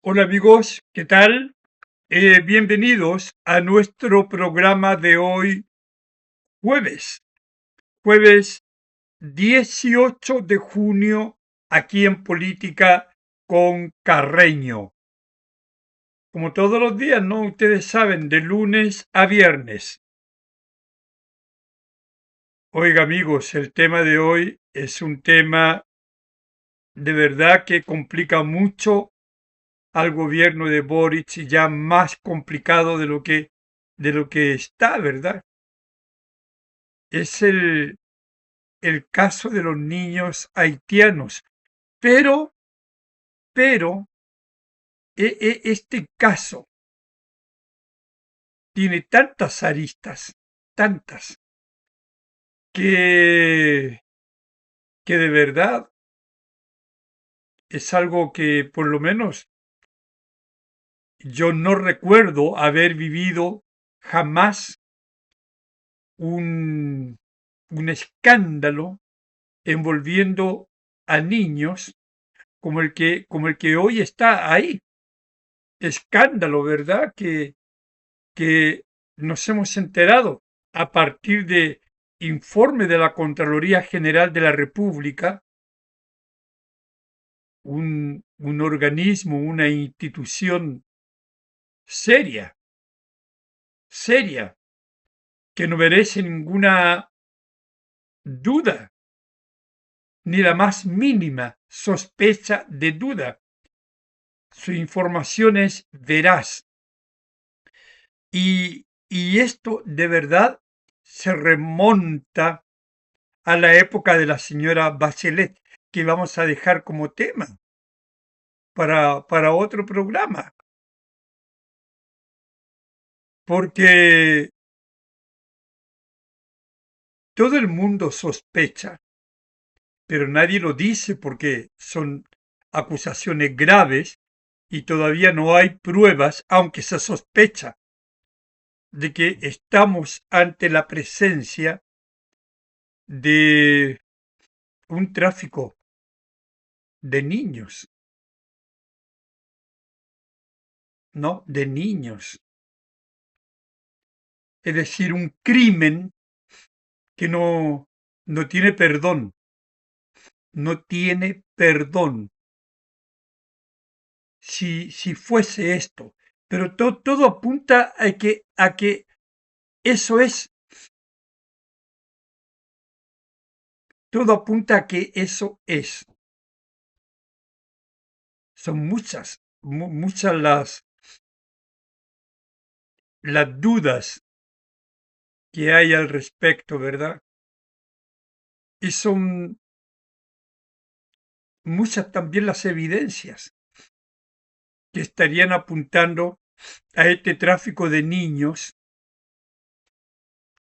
Hola amigos, ¿qué tal? Bienvenidos a nuestro programa de hoy, jueves, jueves 18 de junio, aquí en Política con Carreño. Como todos los días, ¿no? Ustedes saben, de lunes a viernes. Oiga amigos, el tema de hoy es un tema de verdad que complica mucho al gobierno de Boric y ya más complicado de lo que está, ¿verdad? Es el caso de los niños haitianos. Pero, pero, este caso tiene tantas aristas, tantas, que, que de verdad es algo que por lo menos yo no recuerdo haber vivido jamás un, un escándalo envolviendo a niños como el que hoy está ahí. Escándalo, ¿verdad? Que nos hemos enterado a partir de informe de la Contraloría General de la República, un organismo, una institución seria, seria, que no merece ninguna duda, ni la más mínima sospecha de duda. Su información es veraz. Y esto de verdad se remonta a la época de la señora Bachelet, que vamos a dejar como tema para otro programa, porque todo el mundo sospecha, pero nadie lo dice porque son acusaciones graves y todavía no hay pruebas, aunque se sospecha de que estamos ante la presencia de un tráfico de niños, ¿no? De niños. Es decir, un crimen que no tiene perdón, no tiene perdón si fuese esto. Pero todo apunta a que eso es, todo apunta a que eso es. Son muchas las dudas que hay al respecto, ¿verdad? Y son muchas también las evidencias que estarían apuntando a este tráfico de niños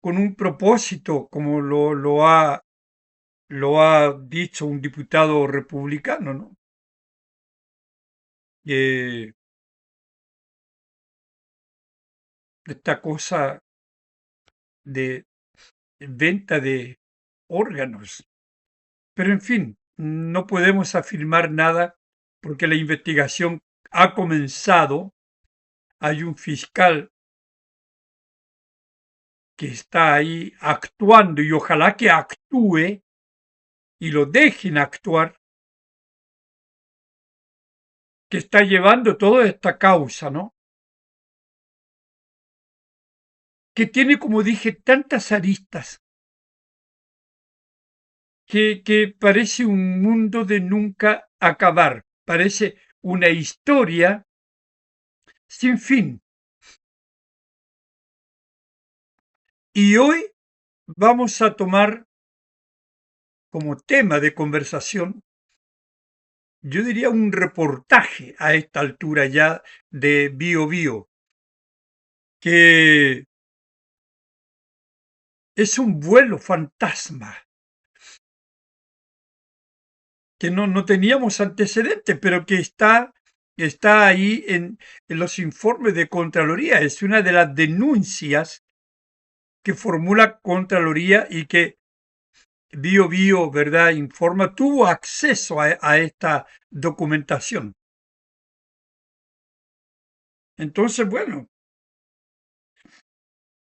con un propósito, como lo ha dicho un diputado republicano, ¿no? Que esta cosa de venta de órganos. Pero en fin, no podemos afirmar nada porque la investigación ha comenzado. Hay un fiscal que está ahí actuando y ojalá que actúe y lo dejen actuar, que está llevando toda esta causa, ¿no? Que tiene, como dije, tantas aristas que parece un mundo de nunca acabar, parece una historia sin fin. Y hoy vamos a tomar como tema de conversación, yo diría un reportaje a esta altura ya de Bio Bio, que es un vuelo fantasma, que no teníamos antecedentes, pero que está ahí en los informes de Contraloría. Es una de las denuncias que formula Contraloría y que Bio Bio, ¿verdad? Informa, tuvo acceso a esta documentación. Entonces, bueno,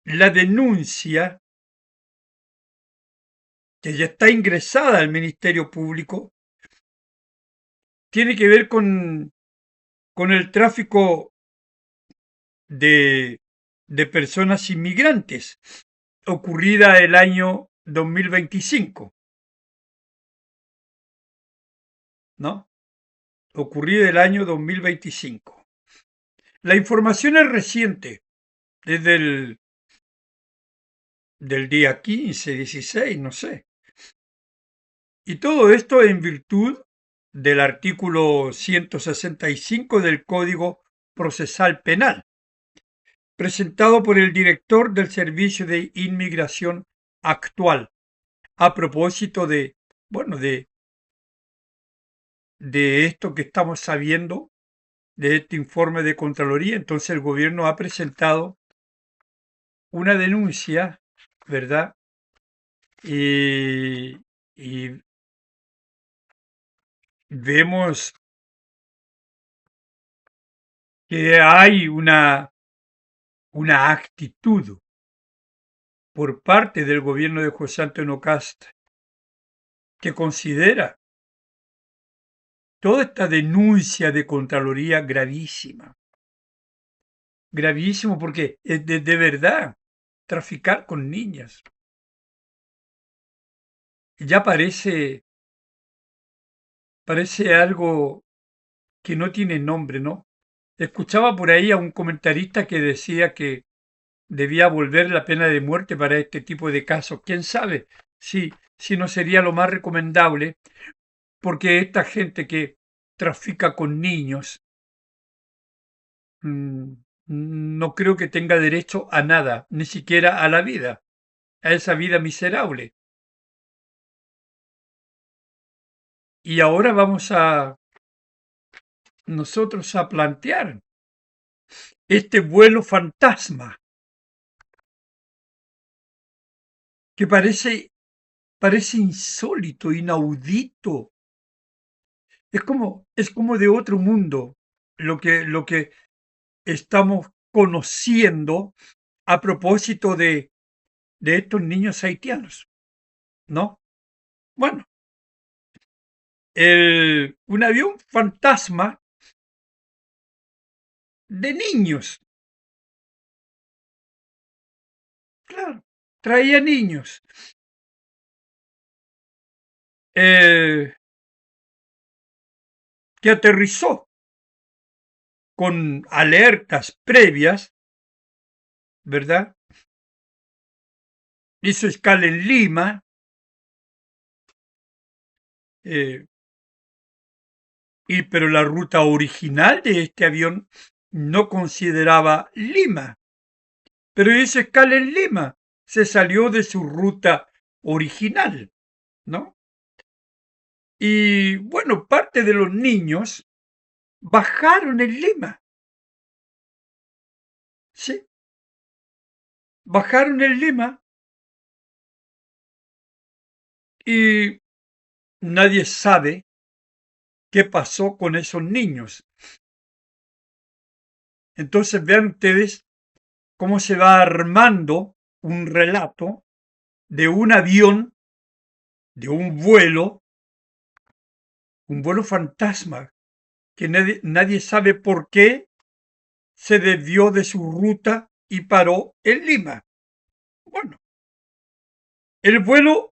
la denuncia que ya está ingresada al Ministerio Público tiene que ver con el tráfico de, de personas inmigrantes, ocurrida el año 2025, ¿no? Ocurrida el año 2025. La información es reciente, desde del día 15, 16, no sé. Y todo esto en virtud del artículo 165 del Código Procesal Penal, presentado por el director del Servicio de Inmigración actual, a propósito bueno, de esto que estamos sabiendo, de este informe de Contraloría. Entonces el gobierno ha presentado una denuncia, ¿verdad? Y vemos que hay una actitud por parte del gobierno de José Antonio Kast que considera toda esta denuncia de Contraloría gravísima. Gravísimo porque es de verdad traficar con niñas. Ya parece algo que no tiene nombre, ¿no? Escuchaba por ahí a un comentarista que decía que debía volver la pena de muerte para este tipo de casos. ¿Quién sabe si no sería lo más recomendable? Porque esta gente que trafica con niños, mm, no creo que tenga derecho a nada, ni siquiera a la vida, a esa vida miserable. Y ahora vamos nosotros a plantear este vuelo fantasma que parece insólito, inaudito. Es como de otro mundo lo que estamos conociendo a propósito de estos niños haitianos, ¿no? Bueno, un avión fantasma de niños, claro, traía niños. eh, que aterrizó con alertas previas, ¿verdad? Hizo escala en Lima, eh, pero la ruta original de este avión no consideraba Lima, pero hizo escala en Lima, se salió de su ruta original, ¿no? Y bueno, parte de los niños bajaron en Lima, ¿sí? Bajaron en Lima y nadie sabe qué pasó con esos niños. Entonces vean ustedes cómo se va armando un relato de un avión, de un vuelo fantasma, que nadie sabe por qué se desvió de su ruta y paró en Lima. Bueno, el vuelo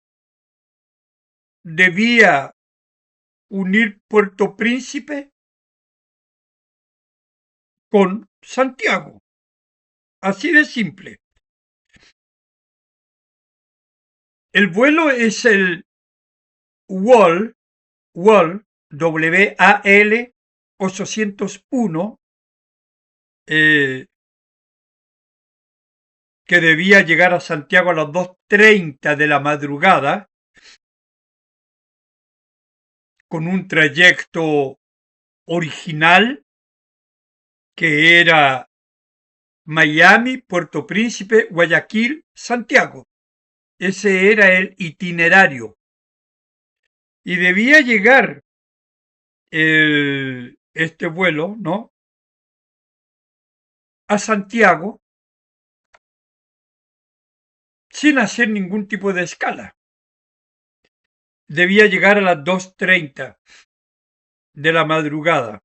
debía unir Puerto Príncipe con Santiago. Así de simple. El vuelo es el WAL, WAL 801, que debía llegar a Santiago a las 2:30 de la madrugada, con un trayecto original que era Miami, Puerto Príncipe, Guayaquil, Santiago. Ese era el itinerario. Y debía llegar este vuelo, ¿no? a Santiago sin hacer ningún tipo de escala. Debía llegar a las 2:30 de la madrugada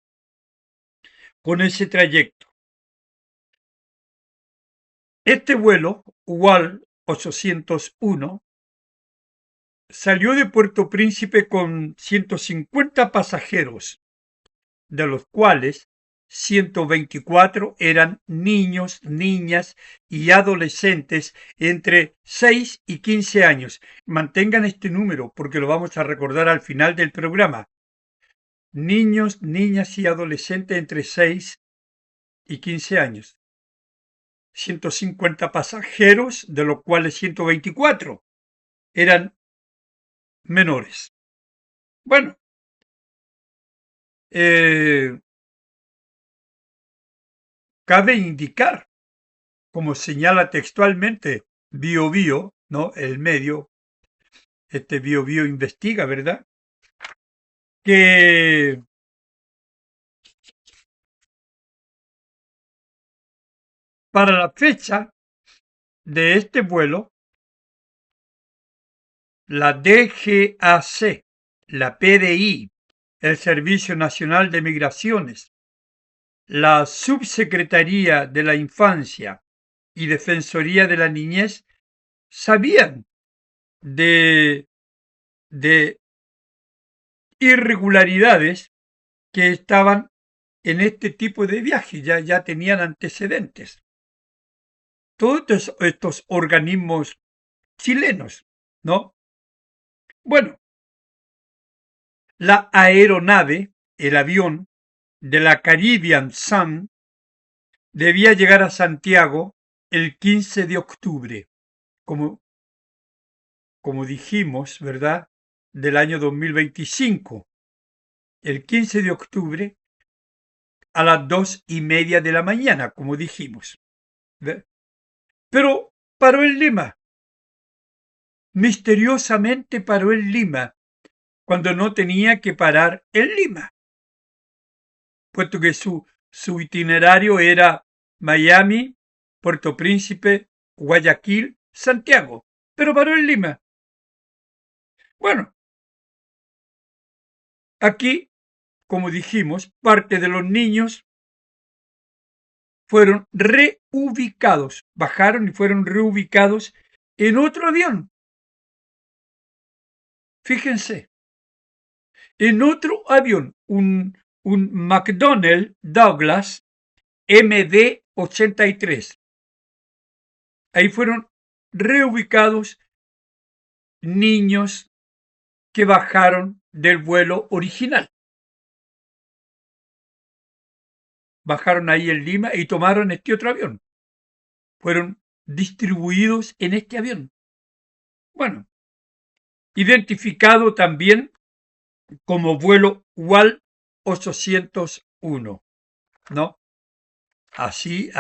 con ese trayecto. Este vuelo, UAL 801, salió de Puerto Príncipe con 150 pasajeros, de los cuales 124 eran niños, niñas y adolescentes entre 6 y 15 años. Mantengan este número porque lo vamos a recordar al final del programa. Niños, niñas y adolescentes entre 6 y 15 años. 150 pasajeros, de los cuales 124 eran menores. Bueno, cabe indicar, como señala textualmente Biobío, ¿no? El medio, Biobío investiga, ¿verdad? Que para la fecha de este vuelo, la DGAC, la PDI, el Servicio Nacional de Migraciones, la Subsecretaría de la Infancia y Defensoría de la Niñez sabían de irregularidades que estaban en este tipo de viaje, ya tenían antecedentes. Todos estos organismos chilenos, ¿no? Bueno, la aeronave, el avión de la Caribbean Sun, debía llegar a Santiago el 15 de octubre, como dijimos, ¿verdad? Del año 2025. El 15 de octubre a las 2:30 de la mañana, como dijimos. Pero paró en Lima. Misteriosamente paró en Lima, cuando no tenía que parar en Lima, puesto que su itinerario era Miami, Puerto Príncipe, Guayaquil, Santiago, pero paró en Lima. Bueno, aquí, como dijimos, parte de los niños fueron reubicados, bajaron y fueron reubicados en otro avión. Fíjense, en otro avión, un McDonnell Douglas MD-83. Ahí fueron reubicados niños que bajaron del vuelo original. Bajaron ahí en Lima y tomaron este otro avión. Fueron distribuidos en este avión. Bueno, identificado también como vuelo UAL 801, ¿no? Así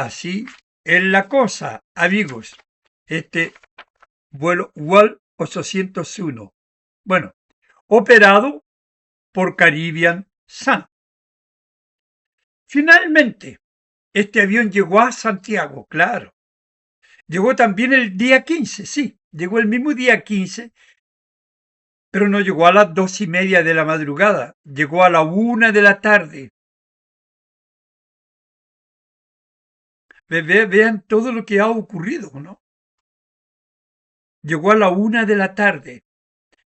es la cosa, amigos. Este vuelo UAL 801. Bueno, operado por Caribbean Sun. Finalmente, este avión llegó a Santiago, claro. Llegó también el día 15, sí, llegó el mismo día 15, pero no llegó a las 2:30 de la madrugada, llegó a la 1 de la tarde. Vean todo lo que ha ocurrido, ¿no? Llegó a la 1 de la tarde,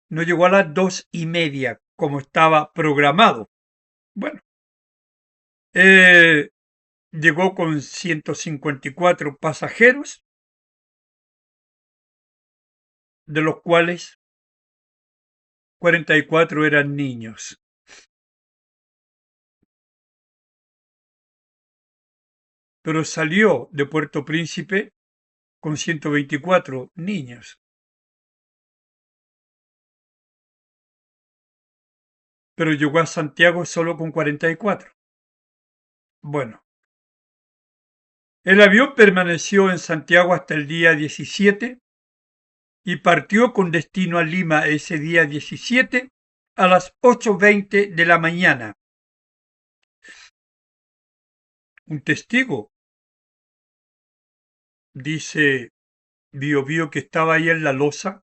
no llegó a las 2:30 como estaba programado. Bueno, llegó con 154 pasajeros, de los cuales 44 eran niños. Pero salió de Puerto Príncipe con 124 niños. Pero llegó a Santiago solo con 44. Bueno, el avión permaneció en Santiago hasta el día 17 y partió con destino a Lima ese día 17 a las 8:20 de la mañana. Un testigo dice Biobío, que estaba ahí en la loza,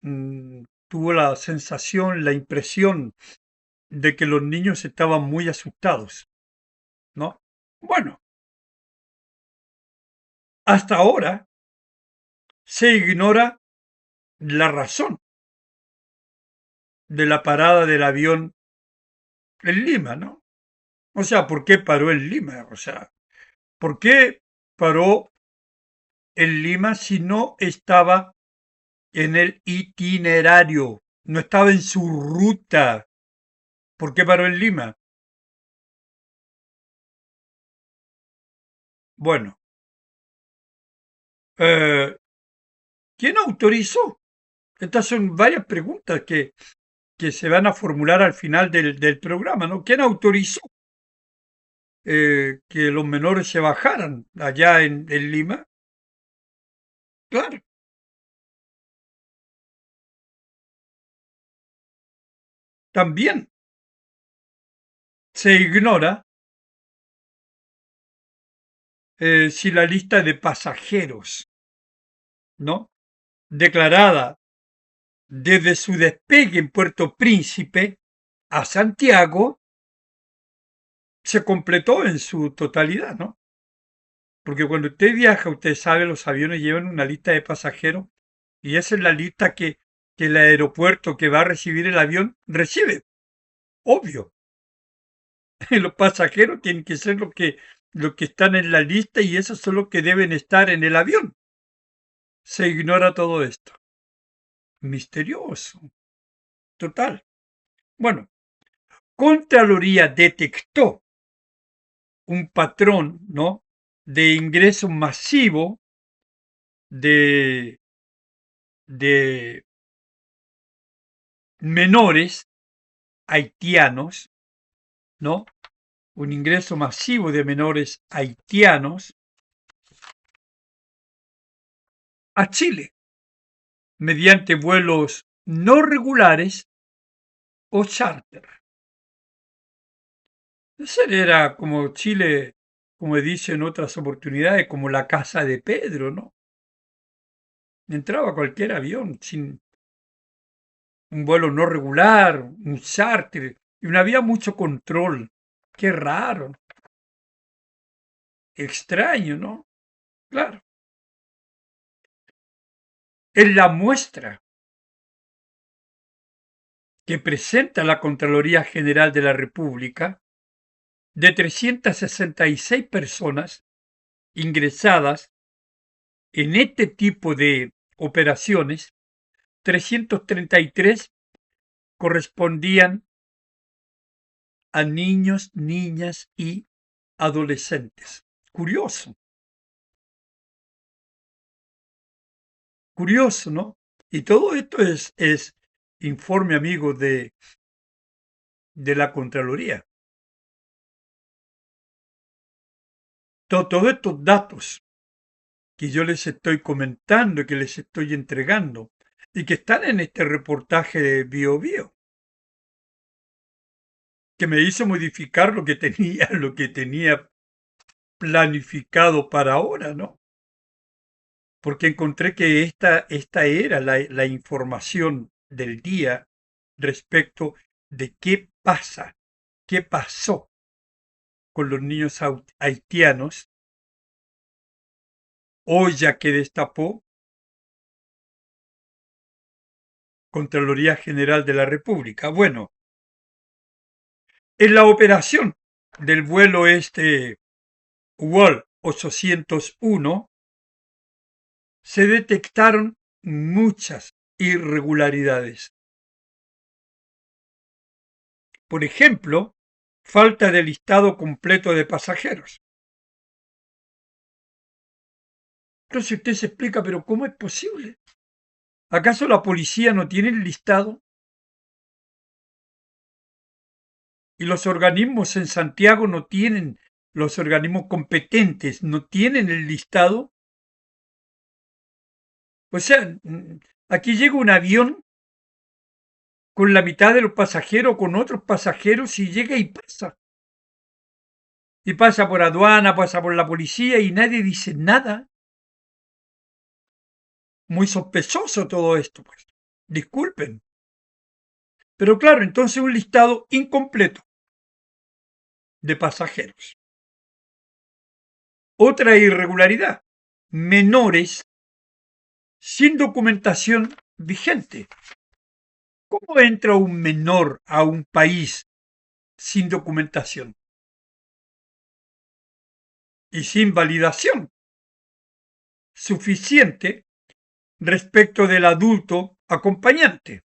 tuvo la sensación, la impresión de que los niños estaban muy asustados, ¿no? Bueno, hasta ahora se ignora la razón de la parada del avión en Lima, ¿no? O sea, ¿por qué paró en Lima? O sea, ¿por qué paró en Lima si no estaba en el itinerario? No estaba en su ruta. ¿Por qué paró en Lima? Bueno, eh, ¿quién autorizó? Estas son varias preguntas que se van a formular al final del programa, ¿no? ¿Quién autorizó que los menores se bajaran allá en Lima? Claro, también se ignora si la lista de pasajeros, ¿no? Declarada desde su despegue en Puerto Príncipe a Santiago, se completó en su totalidad, ¿no? Porque cuando usted viaja, usted sabe, los aviones llevan una lista de pasajeros y esa es la lista que el aeropuerto que va a recibir el avión recibe. Obvio. Los pasajeros tienen que ser los que están en la lista y esos son los que deben estar en el avión. Se ignora todo esto. Misterioso. Total. Bueno, Contraloría detectó un patrón, ¿no? De ingreso masivo de, de menores haitianos, ¿no? Un ingreso masivo de menores haitianos a Chile mediante vuelos no regulares o charter. Ese era como Chile, como dice en otras oportunidades, como la casa de Pedro, ¿no? Entraba cualquier avión sin un vuelo no regular, un charter, y no había mucho control. Qué raro, extraño, ¿no? Claro. En la muestra que presenta la Contraloría General de la República, de 366 personas ingresadas en este tipo de operaciones, 333 correspondían a niños, niñas y adolescentes. Curioso, curioso, ¿no? Y todo esto es informe, amigos, de la Contraloría. Todos estos datos que yo les estoy comentando y que les estoy entregando y que están en este reportaje de BioBio, que me hizo modificar lo que tenía planificado para ahora, ¿no? Porque encontré que esta era la información del día respecto de qué pasó con los niños haitianos, olla que destapó Contraloría General de la República. Bueno, en la operación del vuelo WOL 801 se detectaron muchas irregularidades. Por ejemplo, falta de listado completo de pasajeros. Entonces usted se explica, pero ¿cómo es posible? ¿Acaso la policía no tiene el listado? ¿Y los organismos en Santiago no tienen, los organismos competentes no tienen el listado? O sea, aquí llega un avión con la mitad de los pasajeros, con otros pasajeros y llega y pasa. Y pasa por aduana, pasa por la policía y nadie dice nada. Muy sospechoso todo esto, pues. Disculpen. Pero claro, entonces un listado incompleto de pasajeros. Otra irregularidad, menores sin documentación vigente. ¿Cómo entra un menor a un país sin documentación y sin validación suficiente respecto del adulto acompañante?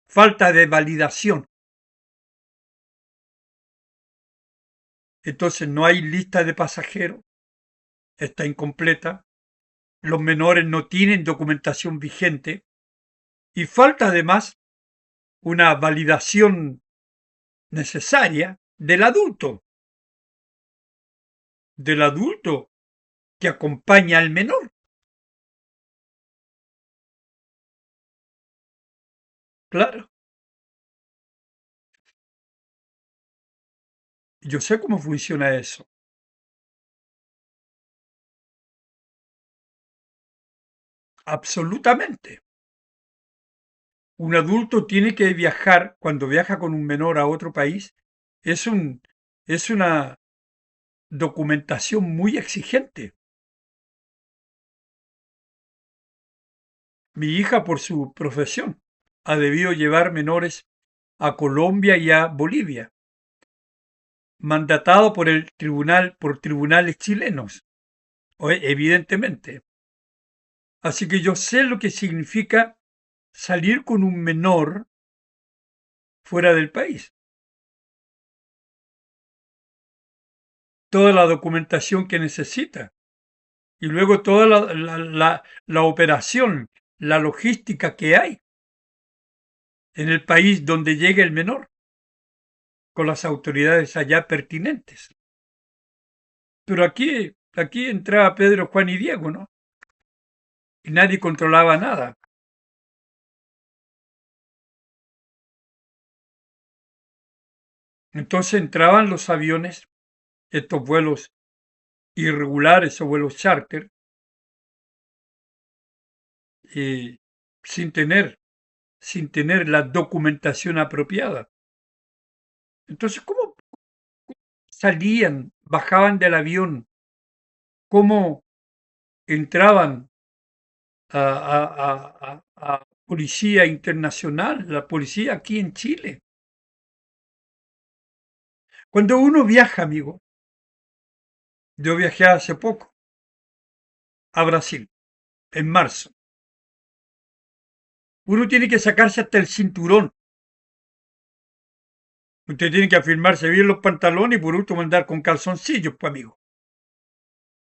Falta de validación. Entonces no hay lista de pasajeros, está incompleta, los menores no tienen documentación vigente y falta además una validación necesaria del adulto que acompaña al menor. Claro, yo sé cómo funciona eso. Absolutamente. Un adulto tiene que viajar, cuando viaja con un menor a otro país, es un, es una documentación muy exigente. Mi hija, por su profesión, ha debido llevar menores a Colombia y a Bolivia, mandatado por tribunales chilenos, evidentemente. Así que yo sé lo que significa salir con un menor fuera del país. Toda la documentación que necesita. Y luego toda la operación, la logística que hay en el país donde llegue el menor, con las autoridades allá pertinentes. Pero aquí entraba Pedro, Juan y Diego, ¿no? Y nadie controlaba nada. Entonces entraban los aviones, estos vuelos irregulares o vuelos charter, y sin tener la documentación apropiada. Entonces, ¿cómo salían, bajaban del avión? ¿Cómo entraban a policía internacional, la policía aquí en Chile? Cuando uno viaja, amigo, yo viajé hace poco a Brasil, en marzo. Uno tiene que sacarse hasta el cinturón. Usted tiene que afirmarse bien los pantalones y por último andar con calzoncillos, pues amigo.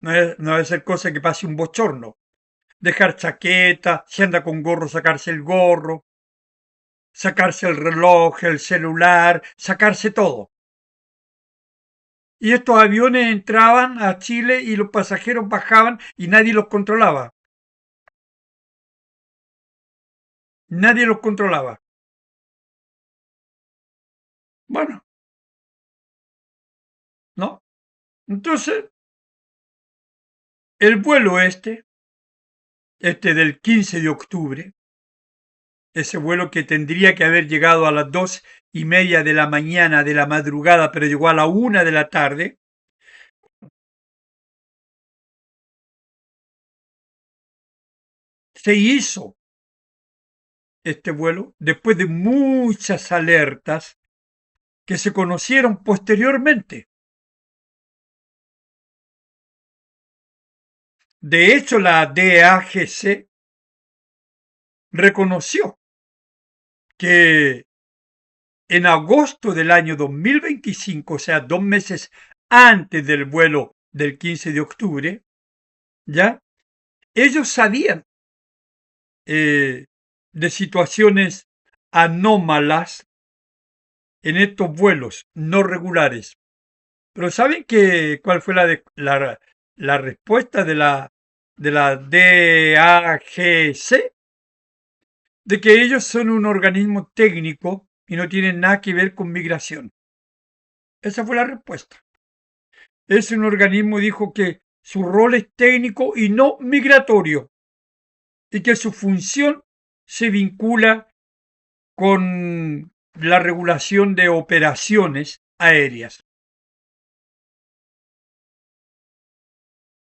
No debe ser cosa que pase un bochorno. Dejar chaqueta, si anda con gorro, sacarse el gorro, sacarse el reloj, el celular, sacarse todo. Y estos aviones entraban a Chile y los pasajeros bajaban y nadie los controlaba. Nadie los controlaba. Bueno, ¿no? Entonces, el vuelo este del 15 de octubre, ese vuelo que tendría que haber llegado a las 2:30 de la mañana de la madrugada, pero llegó a la 1 de la tarde, se hizo este vuelo después de muchas alertas que se conocieron posteriormente. De hecho, la DAGC reconoció que en agosto del año 2025, o sea, 2 meses antes del vuelo del 15 de octubre, ya ellos sabían de situaciones anómalas en estos vuelos no regulares. Pero ¿saben cuál fue la respuesta de la DAGC? De que ellos son un organismo técnico y no tienen nada que ver con migración. Esa fue la respuesta. Es un organismo, dijo, que su rol es técnico y no migratorio. y que su función se vincula con la regulación de operaciones aéreas.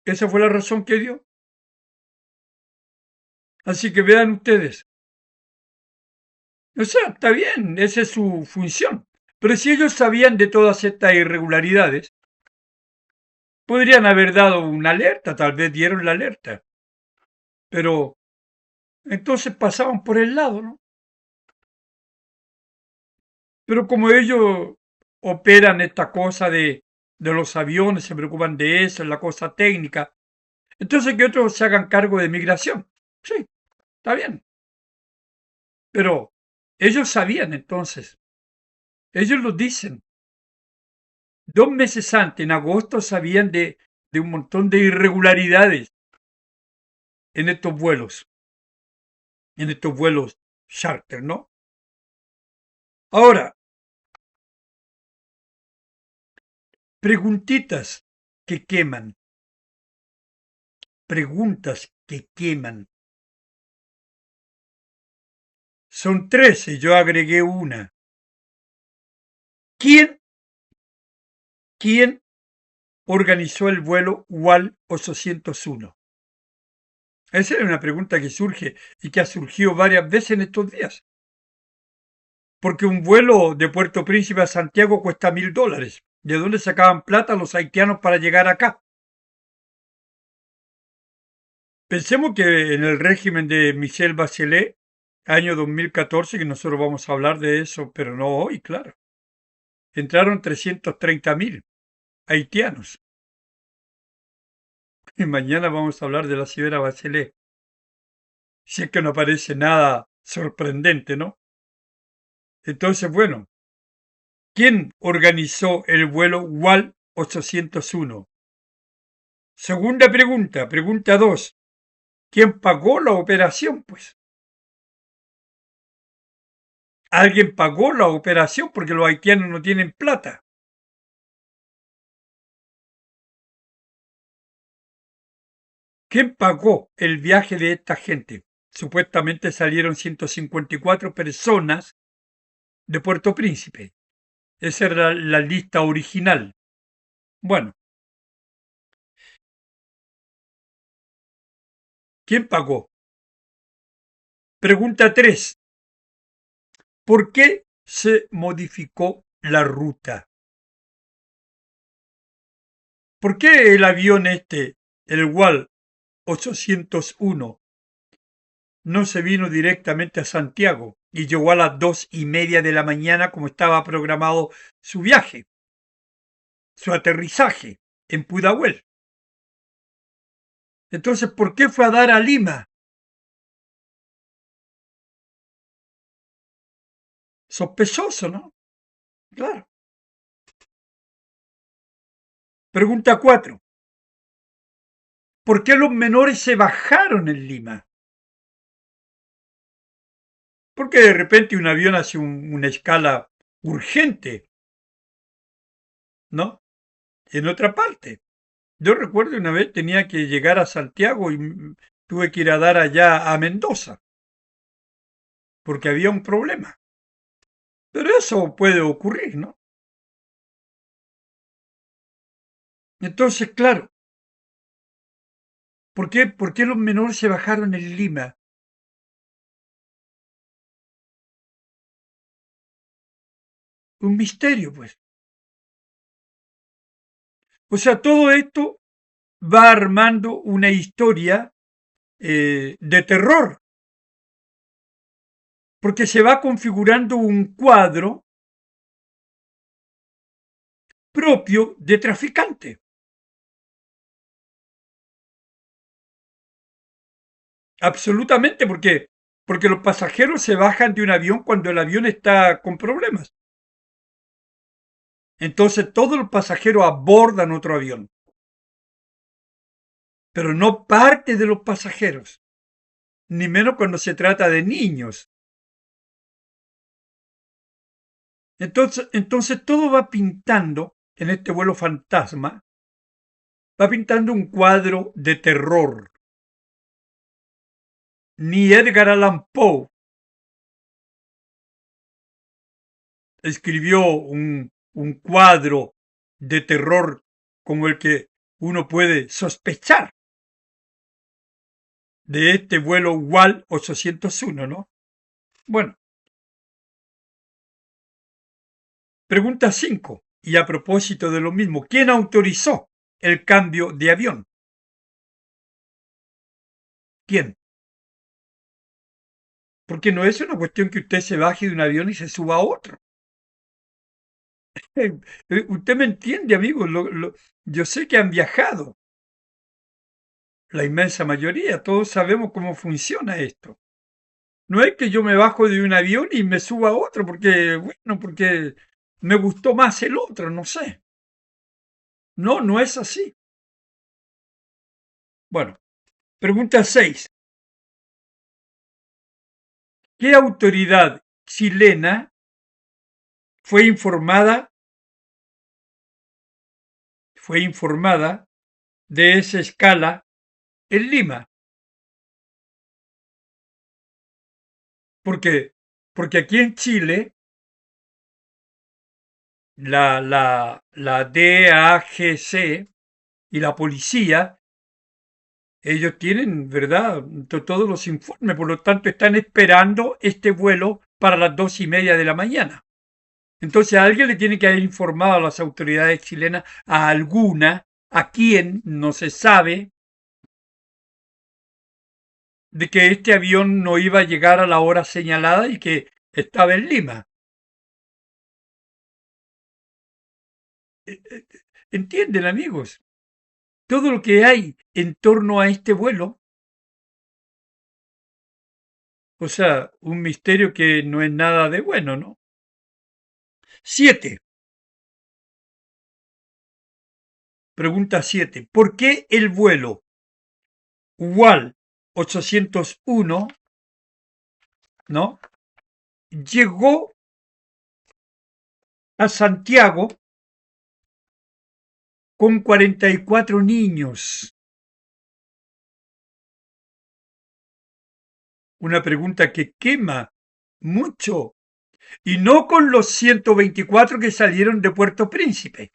Esa fue la razón que dio. Así que vean ustedes. O sea, está bien, esa es su función. Pero si ellos sabían de todas estas irregularidades, podrían haber dado una alerta, tal vez dieron la alerta. Pero entonces pasaban por el lado, ¿no? Pero como ellos operan esta cosa de los aviones, se preocupan de eso, es la cosa técnica, entonces que otros se hagan cargo de migración. Sí, está bien. Pero ellos sabían entonces, ellos lo dicen. 2 meses antes, en agosto, sabían de un montón de irregularidades en estos vuelos charter, ¿no? Ahora, preguntitas que queman, preguntas que queman. Son 13, yo agregué una. ¿Quién organizó el vuelo UAL 801? Esa es una pregunta que surge y que ha surgido varias veces en estos días. Porque un vuelo de Puerto Príncipe a Santiago cuesta $1.000. ¿De dónde sacaban plata los haitianos para llegar acá? Pensemos que en el régimen de Michelle Bachelet, año 2014, que nosotros vamos a hablar de eso, pero no hoy, claro, entraron 330.000 haitianos. Y mañana vamos a hablar de la señora Bachelet. Si es que no parece nada sorprendente, ¿no? Entonces, bueno, ¿quién organizó el vuelo WAL 801? Segunda pregunta, pregunta 2. ¿Quién pagó la operación? Pues alguien pagó la operación porque los haitianos no tienen plata. ¿Quién pagó el viaje de esta gente? Supuestamente salieron 154 personas de Puerto Príncipe. Esa era la lista original. Bueno, ¿quién pagó? Pregunta 3. ¿Por qué se modificó la ruta? ¿Por qué el avión el WAL 801, no se vino directamente a Santiago y llegó a las 2:30 de la mañana como estaba programado su viaje, su aterrizaje en Pudahuel? Entonces, ¿por qué fue a dar a Lima? Sospechoso, ¿no? Claro. Pregunta 4. ¿Por qué los menores se bajaron en Lima? Porque de repente un avión hace una escala urgente, ¿no? En otra parte. Yo recuerdo una vez tenía que llegar a Santiago y tuve que ir a dar allá a Mendoza, porque había un problema. Pero eso puede ocurrir, ¿no? Entonces, claro, ¿por qué los menores se bajaron en Lima? Un misterio, pues. O sea, todo esto va armando una historia de terror, porque se va configurando un cuadro propio de traficante. Absolutamente, porque los pasajeros se bajan de un avión cuando el avión está con problemas. Entonces todos los pasajeros abordan otro avión, pero no parte de los pasajeros, ni menos cuando se trata de niños. Entonces todo va pintando, en este vuelo fantasma, va pintando un cuadro de terror. ni Edgar Allan Poe escribió un cuadro de terror como el que uno puede sospechar de este vuelo WAL 801, ¿no? Bueno, pregunta 5. Y a propósito de lo mismo, ¿quién autorizó el cambio de avión? ¿Quién? Porque no es una cuestión que usted se baje de un avión y se suba a otro. Usted me entiende, amigo. Yo sé que han viajado, la inmensa mayoría. Todos sabemos cómo funciona esto. No es que yo me bajo de un avión y me suba a otro porque, bueno, porque me gustó más el otro, no sé. No, no es así. Bueno, pregunta 6. ¿Qué autoridad chilena fue informada de esa escala en Lima? Porque, porque aquí en Chile, la DAGC y la policía, ellos tienen, ¿verdad?, todos los informes, por lo tanto están esperando este vuelo para las 2:30 de la mañana. Entonces alguien le tiene que haber informado a las autoridades chilenas, a alguna, a quien no se sabe, de que este avión no iba a llegar a la hora señalada y que estaba en Lima. ¿Entienden, amigos? Todo lo que hay en torno a este vuelo, o sea, un misterio que no es nada de bueno, ¿no? 7. Pregunta 7. ¿Por qué el vuelo WAL 801, ¿no?, llegó a Santiago con 44 niños? Una pregunta que quema mucho. Y no con los 124 que salieron de Puerto Príncipe.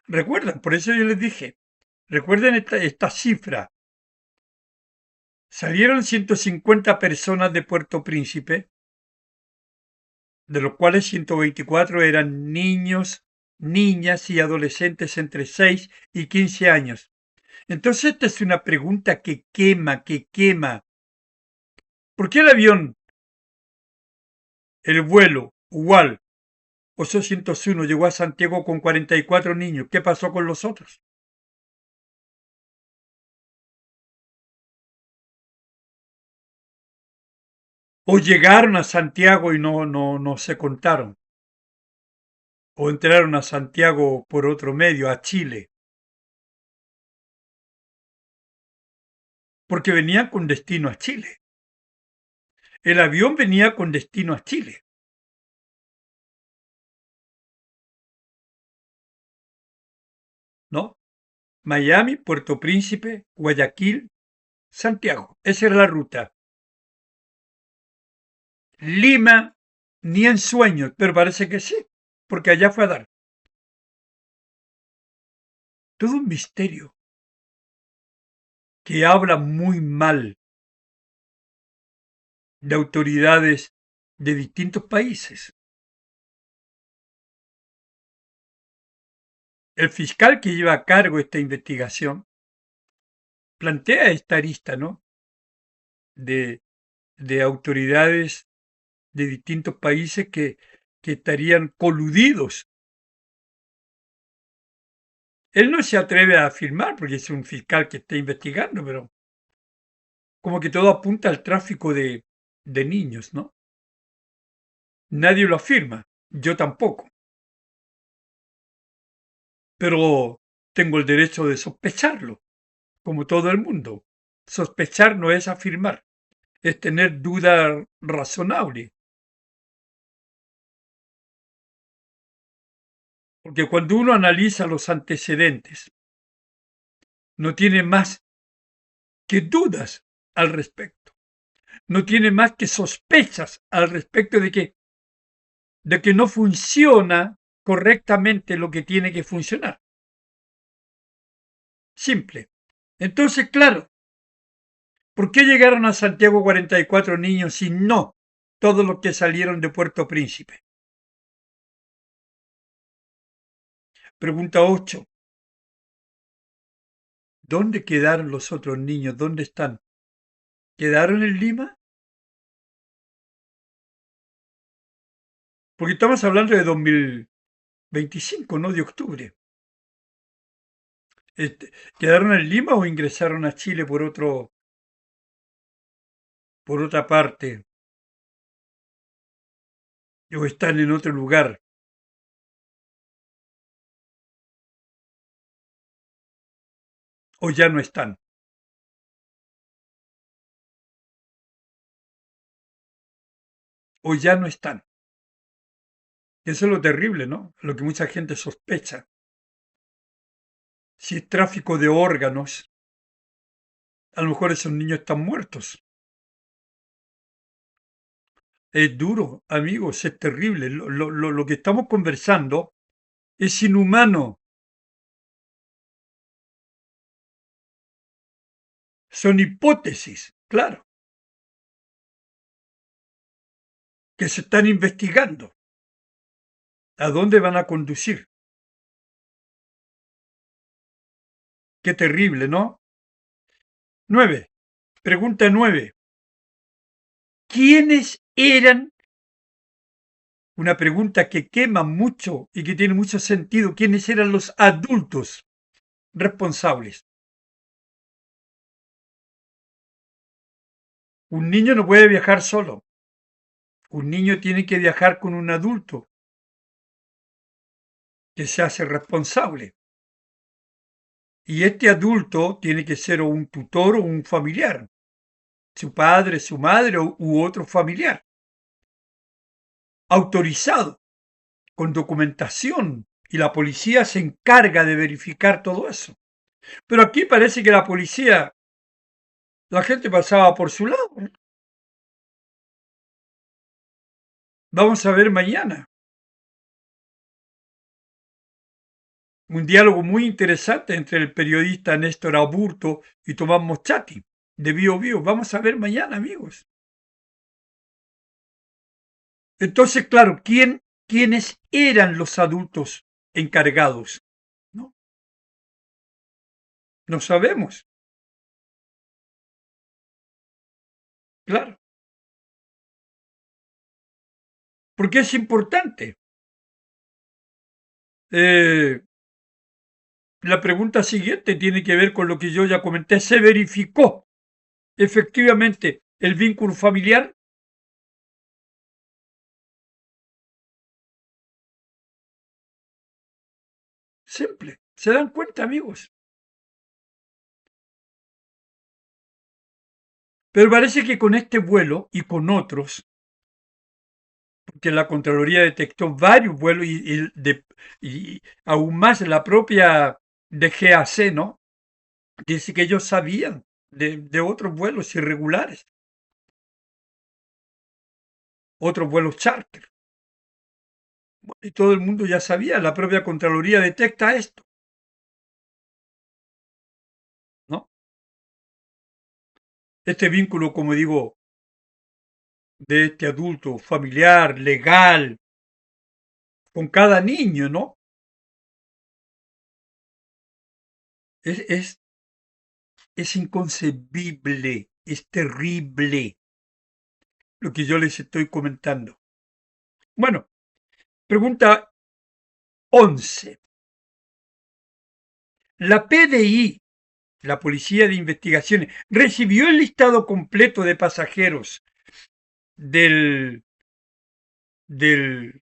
Recuerdan, por eso yo les dije, recuerden esta cifra. Salieron 150 personas de Puerto Príncipe, de los cuales 124 eran niños, niñas y adolescentes entre 6 y 15 años. Entonces esta es una pregunta que quema, que quema. ¿Por qué el avión, el vuelo UAL 801 llegó a Santiago con 44 niños? ¿Qué pasó con los otros? ¿O llegaron a Santiago y no se contaron? ¿O entraron a Santiago por otro medio, a Chile? Porque venían con destino a Chile. El avión venía con destino a Chile, ¿no? Miami, Puerto Príncipe, Guayaquil, Santiago. Esa era la ruta. Lima, ni en sueños, pero parece que sí, porque allá fue a dar. Todo un misterio que habla muy mal de autoridades de distintos países. El fiscal que lleva a cargo esta investigación plantea esta arista, ¿no?, de, de autoridades de distintos países que estarían coludidos. Él no se atreve a afirmar porque es un fiscal que está investigando, pero como que todo apunta al tráfico de niños, ¿no? Nadie lo afirma, yo tampoco, pero tengo el derecho de sospecharlo, como todo el mundo. Sospechar no es afirmar, es tener duda razonable. Porque cuando uno analiza los antecedentes, no tiene más que dudas al respecto. No tiene más que sospechas al respecto de que no funciona correctamente lo que tiene que funcionar. Simple. Entonces, claro, ¿por qué llegaron a Santiago 44 niños y no todos los que salieron de Puerto Príncipe? Pregunta 8. ¿Dónde quedaron los otros niños? ¿Dónde están? ¿Quedaron en Lima? Porque estamos hablando de 2025, no de octubre. ¿Quedaron en Lima o ingresaron a Chile por otra parte? ¿O están en otro lugar? ¿O ya no están? ¿O ya no están? Eso es lo terrible, ¿no? Lo que mucha gente sospecha. Si es tráfico de órganos, a lo mejor esos niños están muertos. Es duro, amigos, es terrible. Lo que estamos conversando es inhumano. Son hipótesis, claro, que se están investigando. ¿A dónde van a conducir? Qué terrible, ¿no? 9. Pregunta 9. ¿Quiénes eran? Una pregunta que quema mucho y que tiene mucho sentido. ¿Quiénes eran los adultos responsables? Un niño no puede viajar solo. Un niño tiene que viajar con un adulto que se hace responsable. Y este adulto tiene que ser o un tutor o un familiar, su padre, su madre u otro familiar, autorizado, con documentación, y la policía se encarga de verificar todo eso. Pero aquí parece que la policía, la gente pasaba por su lado. Vamos a ver mañana un diálogo muy interesante entre el periodista Néstor Aburto y Tomás Moschati de Bio Bio. Vamos a ver mañana, amigos. Entonces, claro, ¿quiénes eran los adultos encargados? ¿No? No sabemos. Claro. Porque es importante. La pregunta siguiente tiene que ver con lo que yo ya comenté. ¿Se verificó efectivamente el vínculo familiar? Simple. ¿Se dan cuenta, amigos? Pero parece que con este vuelo y con otros, porque la Contraloría detectó varios vuelos y aún más la propia DGAC, ¿no? Dice que ellos sabían de otros vuelos irregulares, otros vuelos charter. Y todo el mundo ya sabía, la propia Contraloría detecta esto, ¿no? Este vínculo, como digo, de este adulto familiar, legal, con cada niño, ¿no? Es, es inconcebible, es terrible lo que yo les estoy comentando. Bueno, pregunta 11. La PDI, la Policía de Investigaciones, recibió el listado completo de pasajeros del,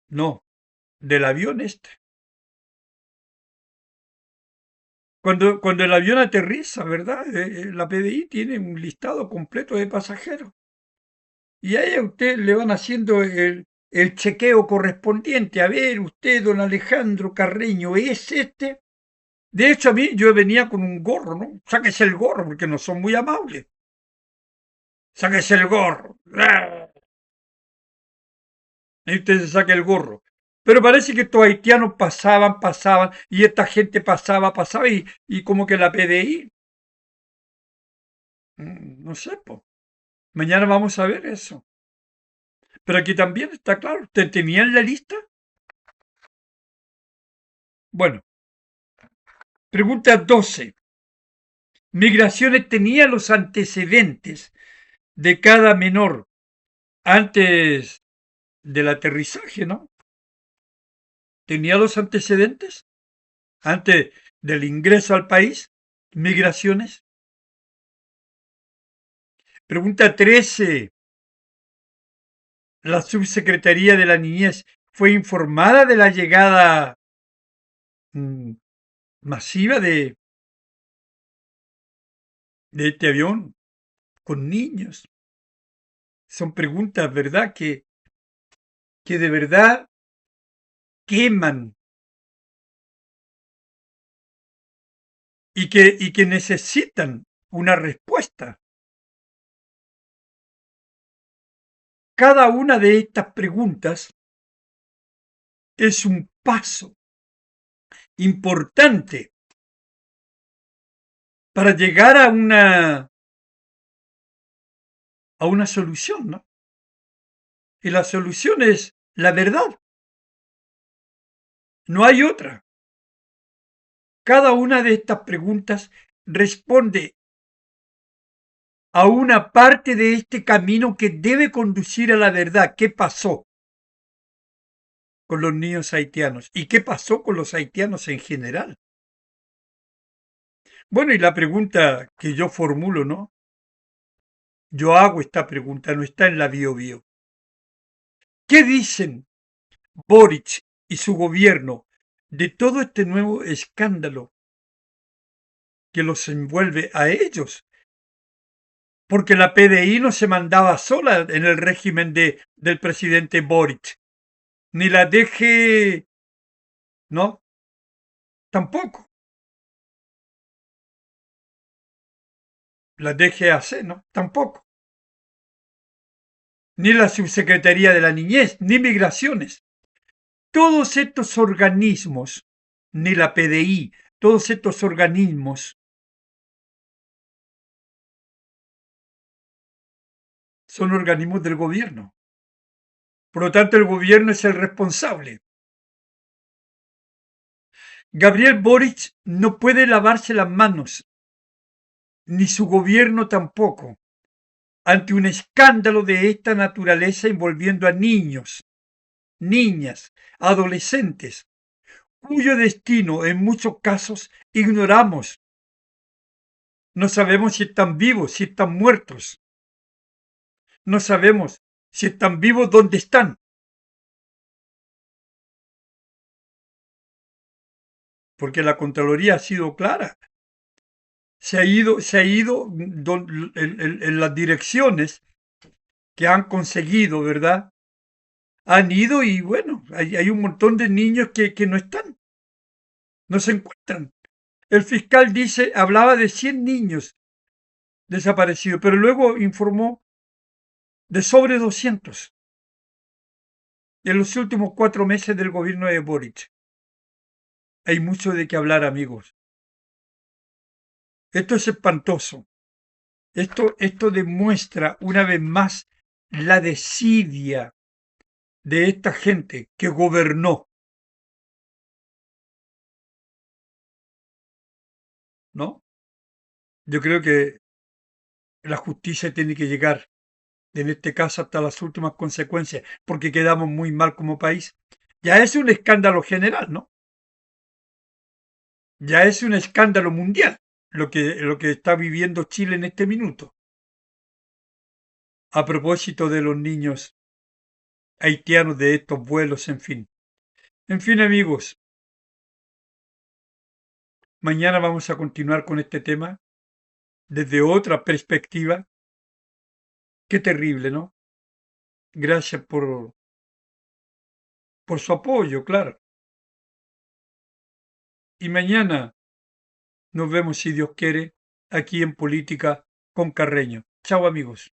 no, del avión este. Cuando el avión aterriza, ¿verdad? La PDI tiene un listado completo de pasajeros. Y ahí a usted le van haciendo el chequeo correspondiente. A ver, usted, don Alejandro Carreño, ¿es este? De hecho, a mí yo venía con un gorro, ¿no? Sáquese el gorro, porque no son muy amables. Sáquese el gorro. ¡Ah! Y usted se saca el gorro. Pero parece que estos haitianos pasaban, y esta gente pasaba, y como que la PDI, no sé, po. Mañana vamos a ver eso. Pero aquí también está claro. ¿Usted tenía en la lista? Bueno, pregunta 12. Migraciones tenía los antecedentes de cada menor antes del aterrizaje, ¿no? Tenía los antecedentes antes del ingreso al país. Migraciones. Pregunta 13. La subsecretaría de la niñez fue informada de la llegada mm, masiva de este avión con niños. Son preguntas, ¿verdad? Que de verdad queman y que necesitan una respuesta. Cada una de estas preguntas es un paso importante para llegar a una solución, ¿no? Y la solución es la verdad. No hay otra. Cada una de estas preguntas responde a una parte de este camino que debe conducir a la verdad. ¿Qué pasó con los niños haitianos? ¿Y qué pasó con los haitianos en general? Bueno, y la pregunta que yo formulo, ¿no? Yo hago esta pregunta, no está en la bio. ¿Qué dicen Boric y su gobierno de todo este nuevo escándalo que los envuelve a ellos? Porque la PDI no se mandaba sola en el régimen del presidente Boric, ni la DG, ¿no? Tampoco. La DGAC, ¿no? Tampoco. Ni la Subsecretaría de la Niñez, ni Migraciones. Todos estos organismos, ni la PDI, todos estos organismos son organismos del gobierno. Por lo tanto, el gobierno es el responsable. Gabriel Boric no puede lavarse las manos, ni su gobierno tampoco, ante un escándalo de esta naturaleza envolviendo a niños, niñas, adolescentes, cuyo destino en muchos casos ignoramos. No sabemos si están vivos, si están muertos. No sabemos si están vivos, dónde están. Porque la Contraloría ha sido clara. Se ha ido en las direcciones que han conseguido, ¿verdad? Han ido y bueno, hay un montón de niños que no están, no se encuentran. El fiscal hablaba de 100 niños desaparecidos, pero luego informó de sobre 200 en los últimos 4 meses del gobierno de Boric. Hay mucho de qué hablar, amigos. Esto es espantoso. Esto demuestra una vez más la desidia de esta gente que gobernó, ¿no? Yo creo que la justicia tiene que llegar, en este caso, hasta las últimas consecuencias, porque quedamos muy mal como país. Ya es un escándalo general, ¿no? Ya es un escándalo mundial lo que está viviendo Chile en este minuto. A propósito de los niños haitianos de estos vuelos, en fin. En fin, amigos, mañana vamos a continuar con este tema desde otra perspectiva. Qué terrible, ¿no? Gracias por su apoyo, claro. Y mañana Nos vemos, si Dios quiere, aquí en Política con Carreño. Chao, amigos.